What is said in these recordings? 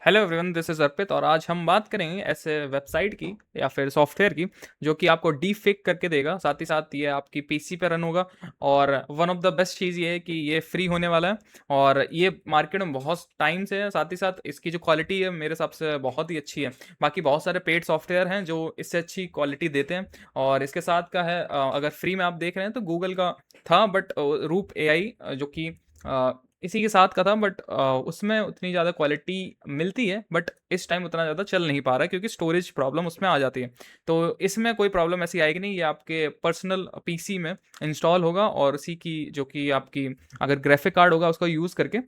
Hello everyone, this is अर्पित और आज हम बात करेंगे ऐसे वेबसाइट की या फिर सॉफ्टवेयर की जो कि आपको डीफेक करके देगा। साथ ही साथ ये आपकी पीसी पे रन होगा और वन ऑफ द बेस्ट चीज़ ये है कि ये फ्री होने वाला है और ये मार्केट में बहुत टाइम से है। साथ ही साथ इसकी जो क्वालिटी है मेरे हिसाब से बहुत ही अच्छी है। बाकी बहुत सारे पेड सॉफ्टवेयर हैं जो इससे अच्छी क्वालिटी देते हैं और इसके साथ का है अगर फ्री में आप देख रहे हैं तो गूगल का था, बट रूप एआई जो कि इसी के साथ का था, बट उसमें उतनी ज़्यादा क्वालिटी मिलती है, बट इस टाइम उतना ज़्यादा चल नहीं पा रहा है क्योंकि स्टोरेज प्रॉब्लम उसमें आ जाती है। तो इसमें कोई प्रॉब्लम ऐसी आएगी नहीं, ये आपके पर्सनल पीसी में इंस्टॉल होगा और उसी की जो कि आपकी अगर ग्राफिक कार्ड होगा उसको यूज़ करके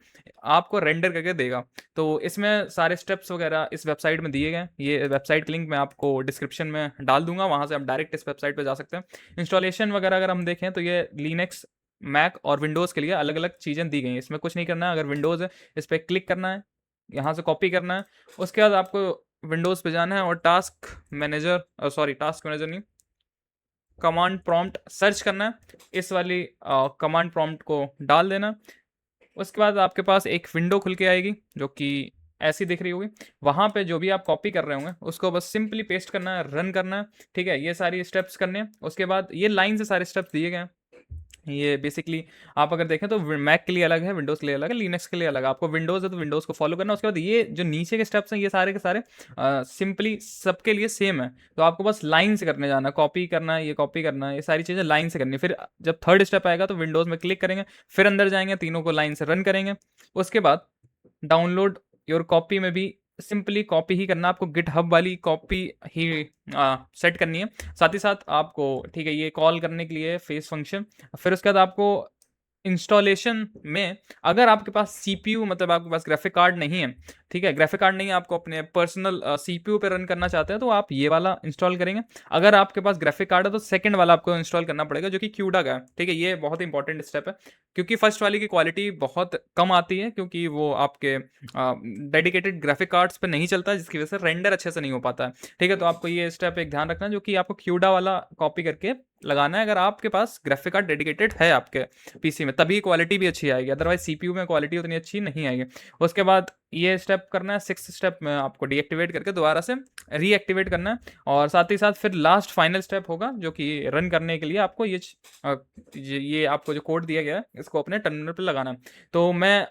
आपको रेंडर करके देगा। तो इसमें सारे स्टेप्स वगैरह इस वेबसाइट में दिए गए हैं। ये वेबसाइट का लिंक मैं आपको डिस्क्रिप्शन में डाल दूंगा, वहाँ से आप डायरेक्ट इस वेबसाइट पर जा सकते हैं। इंस्टॉलेशन वगैरह अगर हम देखें तो ये लिनक्स, मैक और विंडोज़ के लिए अलग अलग चीज़ें दी गई हैं। इसमें कुछ नहीं करना है, अगर विंडोज़ है इस पर क्लिक करना है, यहाँ से कॉपी करना है, उसके बाद आपको विंडोज़ पे जाना है और टास्क मैनेजर नहीं, कमांड प्रॉम्प्ट सर्च करना है। इस वाली कमांड प्रॉम्प्ट को डाल देना। उसके बाद आपके पास एक विंडो खुल के आएगी जो कि ऐसी दिख रही होगी। वहाँ पे जो भी आप कॉपी कर रहे होंगे उसको बस सिंपली पेस्ट करना है, रन करना है। ठीक है, ये सारी स्टेप्स करने हैं। उसके बाद ये लाइन से सारे स्टेप्स दिए गए हैं। ये बेसिकली आप अगर देखें तो मैक के लिए अलग है, विंडोज़ के लिए अलग है, लिनक्स के लिए अलग है। आपको विंडोज़ है तो विंडोज़ को फॉलो करना है। उसके बाद ये जो नीचे के स्टेप्स हैं ये सारे के सारे सिंपली सबके लिए सेम है। तो आपको बस लाइन से करने जाना है, कॉपी करना है, ये कॉपी करना है, ये सारी चीज़ें लाइन से करनी है। फिर जब थर्ड स्टेप आएगा तो विंडोज़ में क्लिक करेंगे, फिर अंदर जाएंगे, तीनों को लाइन से रन करेंगे। उसके बाद डाउनलोड योर कॉपी में भी सिंपली कॉपी ही करना, आपको गिटहब वाली कॉपी ही सेट करनी है। साथ ही साथ आपको, ठीक है, ये कॉल करने के लिए फेस फंक्शन। फिर उसके बाद आपको इंस्टॉलेशन में अगर आपके पास सीपीयू, मतलब आपके पास ग्राफिक कार्ड नहीं है, ठीक है, ग्राफिक कार्ड नहीं है, आपको अपने पर्सनल सीपीयू पे रन करना चाहते हैं तो आप ये वाला इंस्टॉल करेंगे। अगर आपके पास ग्राफिक कार्ड है तो सेकंड वाला आपको इंस्टॉल करना पड़ेगा जो कि क्यूडा का है। ठीक है, ये बहुत इंपॉर्टेंट स्टेप है क्योंकि फर्स्ट वाली की क्वालिटी बहुत कम आती है क्योंकि वो आपके डेडिकेटेड ग्राफिक कार्ड्स पे नहीं चलता, जिसकी वजह से रेंडर अच्छे से नहीं हो पाता है। ठीक है, तो आपको ये स्टेप एक ध्यान रखना जो कि आपको क्यूडा वाला कॉपी करके लगाना है। अगर आपके पास ग्राफिक कार्ड डेडिकेटेड है आपके पीसी में तभी क्वालिटी भी अच्छी आएगी, अदरवाइज सीपीयू में क्वालिटी उतनी अच्छी नहीं आएगी। उसके बाद ये स्टेप करना है, सिक्स स्टेप में आपको डीएक्टिवेट करके दोबारा से रीएक्टिवेट करना है। और साथ ही साथ फिर लास्ट फाइनल स्टेप होगा जो कि रन करने के लिए आपको ये आपको जो कोड दिया गया है इसको अपने टर्मिनल पर लगाना है। तो मैं,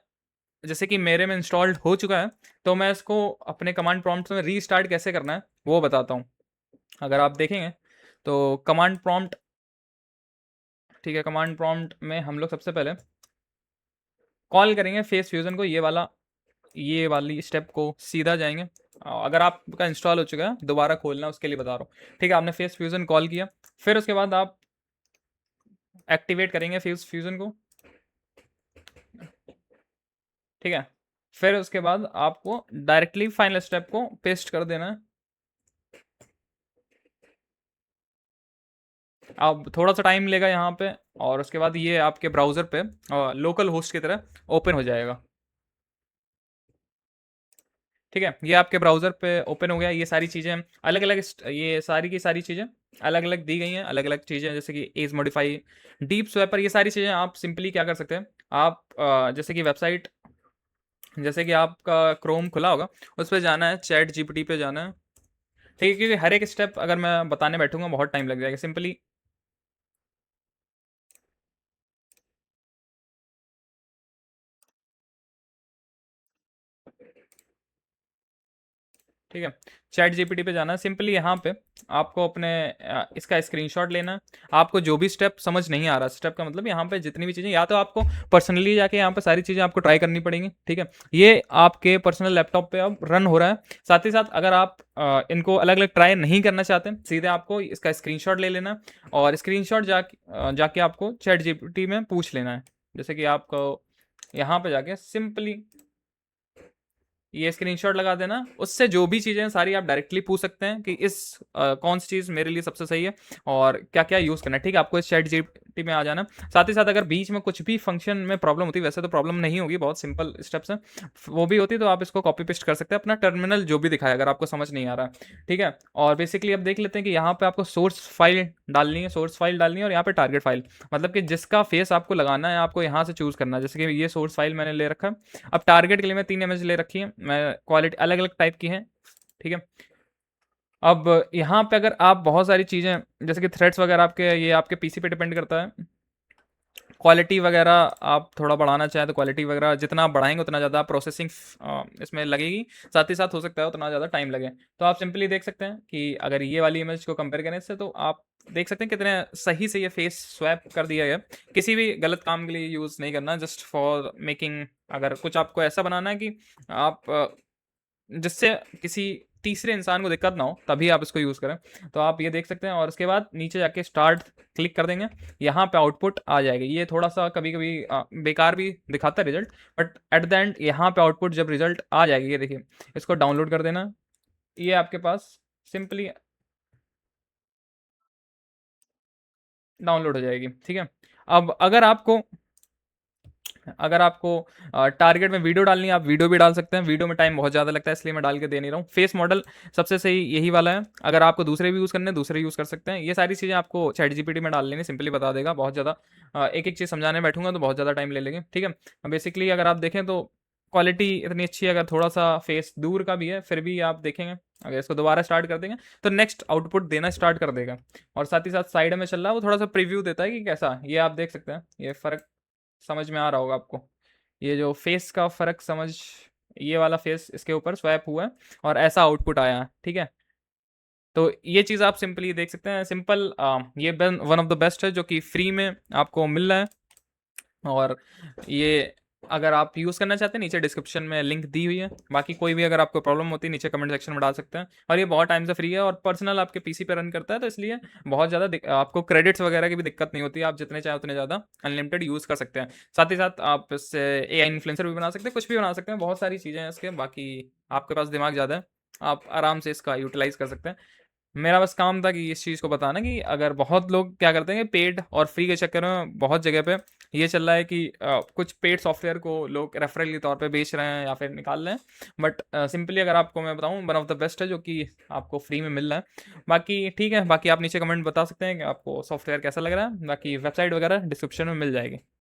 जैसे कि मेरे में इंस्टॉल्ड हो चुका है, तो मैं इसको अपने कमांड प्रॉम्प्ट में रीस्टार्ट कैसे करना है वो बताता हूँ। अगर आप देखेंगे तो कमांड प्रॉम्प्ट, ठीक है, कमांड प्रॉम्प्ट में हम लोग सबसे पहले कॉल करेंगे फेस फ्यूजन को, ये वाली स्टेप को सीधा जाएंगे। अगर आपका इंस्टॉल हो चुका है दोबारा खोलना उसके लिए बता रहा हूँ। ठीक है, आपने फेस फ्यूजन कॉल किया, फिर उसके बाद आप एक्टिवेट करेंगे फेस फ्यूजन को। ठीक है, फिर उसके बाद आपको डायरेक्टली फाइनल स्टेप को पेस्ट कर देना है। अब थोड़ा सा टाइम लेगा यहाँ पे और उसके बाद ये आपके ब्राउज़र पे लोकल होस्ट की तरह ओपन हो जाएगा। ठीक है, ये आपके ब्राउज़र पे ओपन हो गया। ये सारी चीज़ें अलग अलग, ये सारी की सारी चीज़ें अलग अलग दी गई हैं, अलग अलग चीज़ें जैसे कि एज मॉडिफाई, डीप स्वैपर, ये सारी चीज़ें आप सिंपली क्या कर सकते हैं। आप जैसे कि वेबसाइट, जैसे कि आपका क्रोम खुला होगा उस पर जाना है, चैट जीपीटी पे जाना है। ठीक है, क्योंकि हर एक स्टेप अगर मैं बताने बैठूंगा बहुत टाइम लग जाएगा। सिंपली, ठीक है, चैट जीपीटी पे जाना है। सिंपली यहाँ पे आपको अपने इसका स्क्रीनशॉट लेना है। आपको जो भी स्टेप समझ नहीं आ रहा, स्टेप का मतलब यहाँ पे जितनी भी चीज़ें, या तो आपको पर्सनली जाके यहाँ पे सारी चीज़ें आपको ट्राई करनी पड़ेंगी। ठीक है, ये आपके पर्सनल लैपटॉप पे अब रन हो रहा है। साथ ही साथ अगर आप इनको अलग अलग ट्राई नहीं करना चाहते, सीधे आपको इसका स्क्रीनशॉट ले लेना और स्क्रीनशॉट जाके आपको चैट जीपीटी में पूछ लेना है। जैसे कि आपको यहाँ पे जाके सिंपली ये स्क्रीनशॉट लगा देना, उससे जो भी चीज़ें सारी आप डायरेक्टली पूछ सकते हैं कि कौन सी चीज़ मेरे लिए सबसे सही है और क्या क्या यूज़ करना है। ठीक है, आपको इस ChatGPT में आ जाना। साथ ही साथ अगर बीच में कुछ भी फंक्शन में प्रॉब्लम होती है, वैसे तो प्रॉब्लम नहीं होगी, बहुत सिंपल स्टेप्स हैं। वो भी होती तो आप इसको कॉपी पेस्ट कर सकते हैं अपना टर्मिनल जो भी दिखाए अगर आपको समझ नहीं आ रहा है, ठीक है। और बेसिकली अब देख लेते हैं कि यहाँ पे आपको सोर्स फाइल डालनी है, सोर्स फाइल डालनी है और यहाँ पे टारगेट फाइल, मतलब कि जिसका फेस आपको लगाना है आपको यहाँ से चूज करना है। जैसे कि ये सोर्स फाइल मैंने ले रखा है। अब टारगेट के लिए मैं 3 इमेज ले रखी है, मैं क्वालिटी अलग अलग टाइप की है, ठीक है। अब यहाँ पे अगर आप बहुत सारी चीज़ें जैसे कि थ्रेड्स वगैरह आपके ये आपके पीसी पे डिपेंड करता है। क्वालिटी वगैरह आप थोड़ा बढ़ाना चाहें तो क्वालिटी वगैरह जितना आप बढ़ाएंगे उतना ज़्यादा प्रोसेसिंग इसमें लगेगी, साथ ही साथ हो सकता है उतना ज़्यादा टाइम लगे। तो आप सिंपली देख सकते हैं कि अगर ये वाली इमेज को कंपेयर करें इससे, तो आप देख सकते हैं कितने सही से ये फेस स्वैप कर दिया है। किसी भी गलत काम के लिए यूज़ नहीं करना, जस्ट फॉर मेकिंग। अगर कुछ आपको ऐसा बनाना है कि आप जिससे किसी तीसरे इंसान को दिक्कत ना हो, तभी आप इसको यूज़ करें। तो आप ये देख सकते हैं और उसके बाद नीचे जाके स्टार्ट क्लिक कर देंगे, यहाँ पे आउटपुट आ जाएगी। ये थोड़ा-सा कभी-कभी बेकार भी दिखाता है result, but at the end यहाँ पे आउटपुट जब रिज़ल्ट आ जाएगी, ये देखिए, इसको डाउनलोड कर देना। ये आपके पास सिंपली डाउनलोड हो जाएगी, ठीक है। अब अगर आपको टारगेट में वीडियो डालनी है, आप वीडियो भी डाल सकते हैं। वीडियो में टाइम बहुत ज़्यादा लगता है, इसलिए मैं डाल के दे नहीं रहा हूँ। फेस मॉडल सबसे सही यही वाला है। अगर आपको दूसरे भी यूज़ करने हैं, दूसरे यूज़ कर सकते हैं। ये सारी चीज़ें आपको चैट जीपीटी में डाल लेनी, सिंपली बता देगा। बहुत ज़्यादा एक-एक चीज़ समझाने बैठूँगा तो बहुत ज़्यादा टाइम ले लेंगे, ठीक है। बेसिकली अगर आप देखें तो क्वालिटी इतनी अच्छी है, अगर थोड़ा-सा फेस दूर का भी है, फिर भी आप देखेंगे, अगर इसको दोबारा स्टार्ट कर देंगे, तो नेक्स्ट आउटपुट देना स्टार्ट कर देगा। और साथ ही साथ साइड में चल रहा है, वो थोड़ा-सा प्रीव्यू देता है कि कैसा है। ये आप देख सकते हैं, ये फ़र्क समझ में आ रहा होगा आपको। ये जो फेस का फ़र्क समझ, ये वाला फेस इसके ऊपर स्वैप हुआ है और ऐसा आउटपुट आया है, ठीक है। तो ये चीज़ आप सिंपली देख सकते हैं। सिंपल ये वन ऑफ द बेस्ट है जो कि फ्री में आपको मिल रहा है। और ये अगर आप यूज़ करना चाहते हैं, नीचे डिस्क्रिप्शन में लिंक दी हुई है। बाकी कोई भी अगर आपको प्रॉब्लम होती है, नीचे कमेंट सेक्शन में डाल सकते हैं। और ये बहुत टाइम से फ्री है और पर्सनल आपके पीसी पे रन करता है, तो इसलिए बहुत ज़्यादा आपको क्रेडिट्स वगैरह की भी दिक्कत नहीं होती है। आप जितने चाहें उतने ज़्यादा अनलिमिटेड यूज़ कर सकते हैं। साथ ही साथ आप इससे एआई इन्फ्लुएंसर भी बना सकते हैं, कुछ भी बना सकते हैं। बहुत सारी चीज़ें हैं इसके। बाकी आपके पास दिमाग ज़्यादा है, आप आराम से इसका यूटिलाइज़ कर सकते हैं। मेरा बस काम था कि इस चीज़ को बताना कि अगर बहुत लोग क्या करते हैं कि पेड और फ्री के चक्कर में बहुत जगह पे ये चल रहा है कि कुछ पेड सॉफ्टवेयर को लोग रेफरल के तौर पे बेच रहे हैं या फिर निकाल रहे हैं। बट सिंपली अगर आपको मैं बताऊं, वन ऑफ द बेस्ट है जो कि आपको फ्री में मिल रहा है। बाकी ठीक है, बाकी आप नीचे कमेंट बता सकते हैं कि आपको सॉफ्टवेयर कैसा लग रहा है। बाकी वेबसाइट वगैरह डिस्क्रिप्शन में मिल जाएगी।